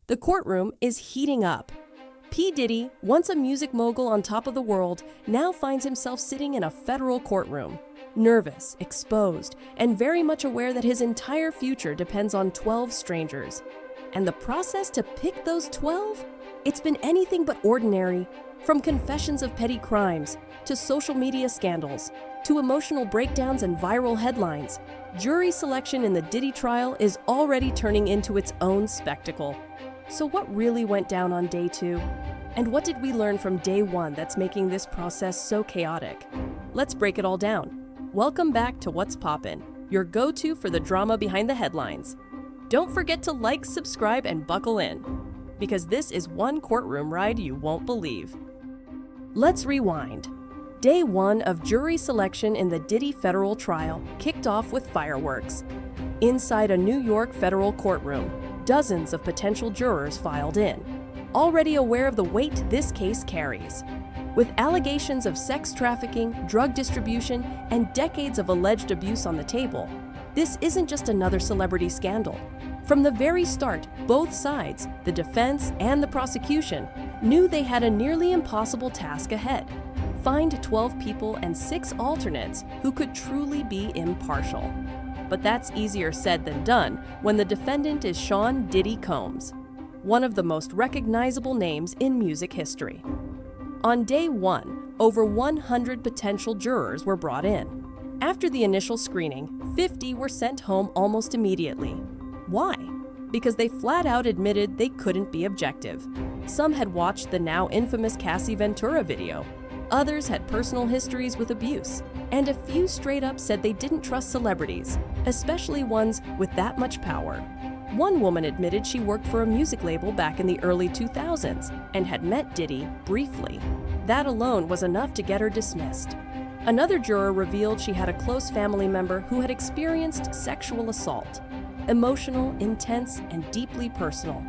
The courtroom is heating up. P. Diddy, once a music mogul on top of the world, now finds himself sitting in a federal courtroom. Nervous, exposed, and very much aware that his entire future depends on 12 strangers. And the process to pick those 12? It's been anything but ordinary. From confessions of petty crimes, to social media scandals, to emotional breakdowns and viral headlines, jury selection in the Diddy trial is already turning into its own spectacle. So what really went down on day 2? And what did we learn from day 1 that's making this process so chaotic? Let's break it all down. Welcome back to What's Poppin', your go-to for the drama behind the headlines. Don't forget to like, subscribe, and buckle in, because this is one courtroom ride you won't believe. Let's rewind. Day 1 of jury selection in the Diddy federal trial kicked off with fireworks. Inside a New York federal courtroom, dozens of potential jurors filed in, already aware of the weight this case carries. With allegations of sex trafficking, drug distribution, and decades of alleged abuse on the table, this isn't just another celebrity scandal. From the very start, both sides, the defense and the prosecution, knew they had a nearly impossible task ahead: find 12 people and 6 alternates who could truly be impartial. But that's easier said than done when the defendant is Sean Diddy Combs, one of the most recognizable names in music history. On day 1, over 100 potential jurors were brought in. After the initial screening, 50 were sent home almost immediately. Why? Because they flat out admitted they couldn't be objective. Some had watched the now infamous Cassie Ventura video. Others had personal histories with abuse, and a few straight up said they didn't trust celebrities, especially ones with that much power. One woman admitted she worked for a music label back in the early 2000s and had met Diddy briefly. That alone was enough to get her dismissed. Another juror revealed she had a close family member who had experienced sexual assault. Emotional, intense, and deeply personal.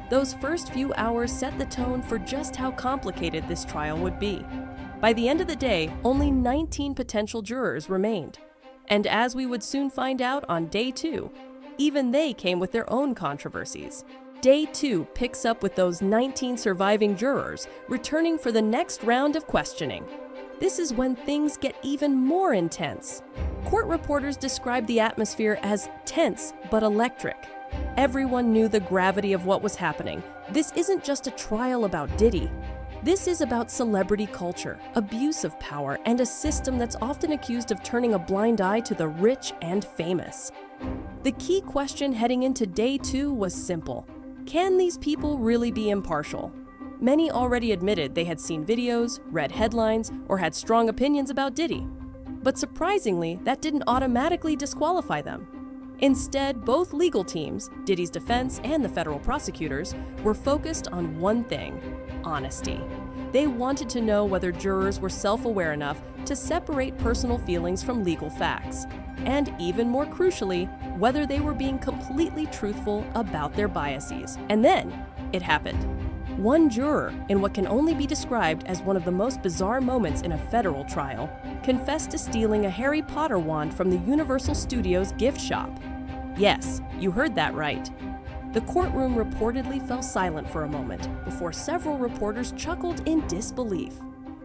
Those first few hours set the tone for just how complicated this trial would be. By the end of the day, only 19 potential jurors remained. And as we would soon find out on day 2, even they came with their own controversies. Day 2 picks up with those 19 surviving jurors returning for the next round of questioning. This is when things get even more intense. Court reporters described the atmosphere as tense but electric. Everyone knew the gravity of what was happening. This isn't just a trial about Diddy. This is about celebrity culture, abuse of power, and a system that's often accused of turning a blind eye to the rich and famous. The key question heading into day 2 was simple. Can these people really be impartial? Many already admitted they had seen videos, read headlines, or had strong opinions about Diddy. But surprisingly, that didn't automatically disqualify them. Instead, both legal teams, Diddy's defense and the federal prosecutors, were focused on one thing: honesty. They wanted to know whether jurors were self-aware enough to separate personal feelings from legal facts, and even more crucially, whether they were being completely truthful about their biases. And then, it happened. One juror, in what can only be described as one of the most bizarre moments in a federal trial, confessed to stealing a Harry Potter wand from the Universal Studios gift shop. Yes, you heard that right. The courtroom reportedly fell silent for a moment before several reporters chuckled in disbelief.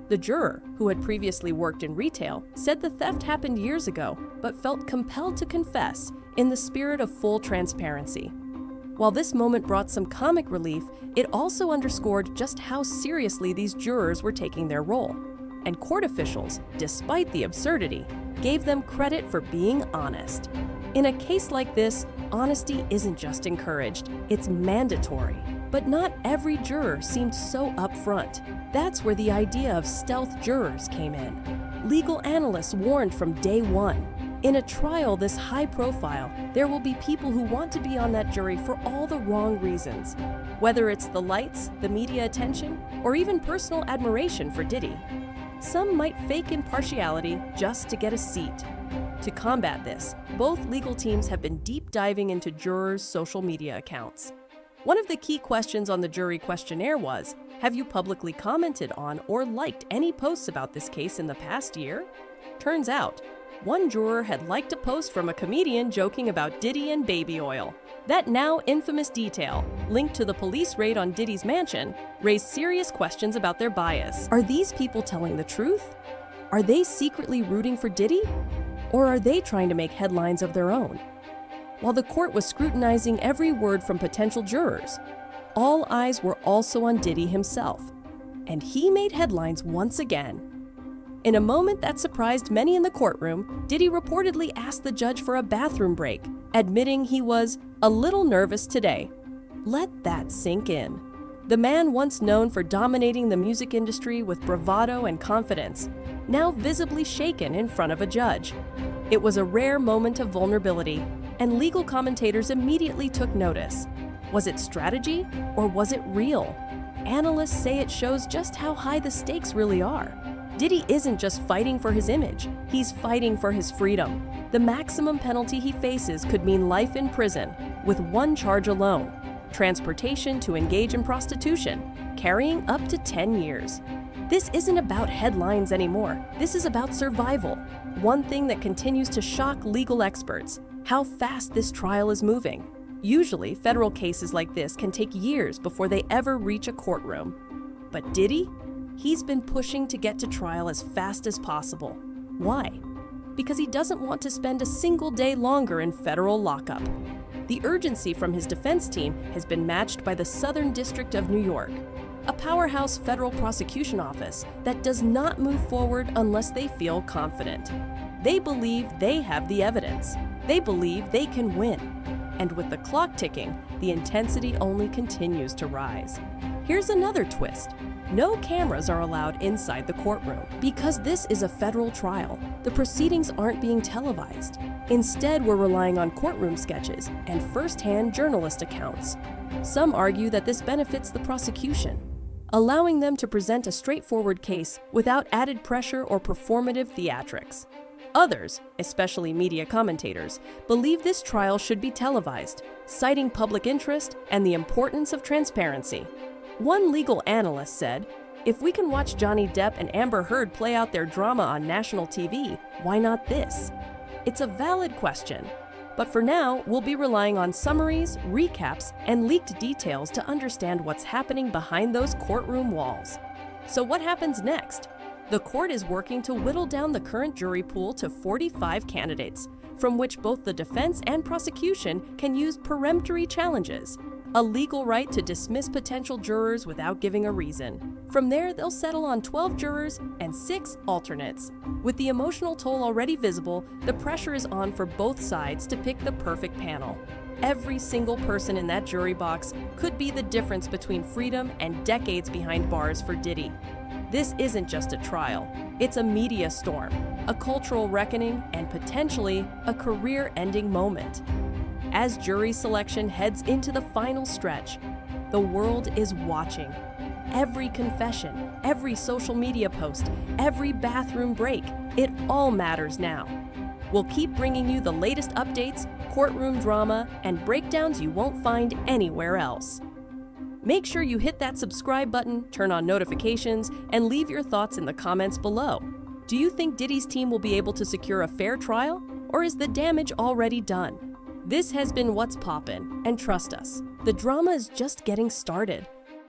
The juror, who had previously worked in retail, said the theft happened years ago, but felt compelled to confess in the spirit of full transparency. While this moment brought some comic relief, it also underscored just how seriously these jurors were taking their role. And court officials, despite the absurdity, gave them credit for being honest. In a case like this, honesty isn't just encouraged, it's mandatory. But not every juror seemed so upfront. That's where the idea of stealth jurors came in. Legal analysts warned from day 1. In a trial this high profile, there will be people who want to be on that jury for all the wrong reasons. Whether it's the lights, the media attention, or even personal admiration for Diddy. Some might fake impartiality just to get a seat. To combat this, both legal teams have been deep diving into jurors' social media accounts. One of the key questions on the jury questionnaire was, have you publicly commented on or liked any posts about this case in the past year? Turns out, One juror had liked a post from a comedian joking about Diddy and baby oil. That now infamous detail, linked to the police raid on Diddy's mansion, raised serious questions about their bias. Are these people telling the truth? Are they secretly rooting for Diddy? Or are they trying to make headlines of their own? While the court was scrutinizing every word from potential jurors, all eyes were also on Diddy himself. And he made headlines once again. In a moment that surprised many in the courtroom, Diddy reportedly asked the judge for a bathroom break, admitting he was a little nervous today. Let that sink in. The man once known for dominating the music industry with bravado and confidence, now visibly shaken in front of a judge. It was a rare moment of vulnerability, and legal commentators immediately took notice. Was it strategy, or was it real? Analysts say it shows just how high the stakes really are. Diddy isn't just fighting for his image, he's fighting for his freedom. The maximum penalty he faces could mean life in prison, with one charge alone: transportation to engage in prostitution, carrying up to 10 years. This isn't about headlines anymore. This is about survival. One thing that continues to shock legal experts: how fast this trial is moving. Usually, federal cases like this can take years before they ever reach a courtroom. But Diddy? He's been pushing to get to trial as fast as possible. Why? Because he doesn't want to spend a single day longer in federal lockup. The urgency from his defense team has been matched by the Southern District of New York, a powerhouse federal prosecution office that does not move forward unless they feel confident. They believe they have the evidence. They believe they can win. And with the clock ticking, the intensity only continues to rise. Here's another twist. No cameras are allowed inside the courtroom. Because this is a federal trial, the proceedings aren't being televised. Instead, we're relying on courtroom sketches and first-hand journalist accounts. Some argue that this benefits the prosecution, allowing them to present a straightforward case without added pressure or performative theatrics. Others, especially media commentators, believe this trial should be televised, citing public interest and the importance of transparency. One legal analyst said, "If we can watch Johnny Depp and Amber Heard play out their drama on national TV, why not this?" It's a valid question, but for now, we'll be relying on summaries, recaps, and leaked details to understand what's happening behind those courtroom walls. So what happens next? The court is working to whittle down the current jury pool to 45 candidates, from which both the defense and prosecution can use peremptory challenges, a legal right to dismiss potential jurors without giving a reason. From there, they'll settle on 12 jurors and 6 alternates. With the emotional toll already visible, the pressure is on for both sides to pick the perfect panel. Every single person in that jury box could be the difference between freedom and decades behind bars for Diddy. This isn't just a trial. It's a media storm, a cultural reckoning, and potentially a career-ending moment. As jury selection heads into the final stretch, the world is watching. Every confession, every social media post, every bathroom break, it all matters now. We'll keep bringing you the latest updates, courtroom drama, and breakdowns you won't find anywhere else. Make sure you hit that subscribe button, turn on notifications, and leave your thoughts in the comments below. Do you think Diddy's team will be able to secure a fair trial, or is the damage already done? This has been What's Poppin', and trust us, the drama is just getting started.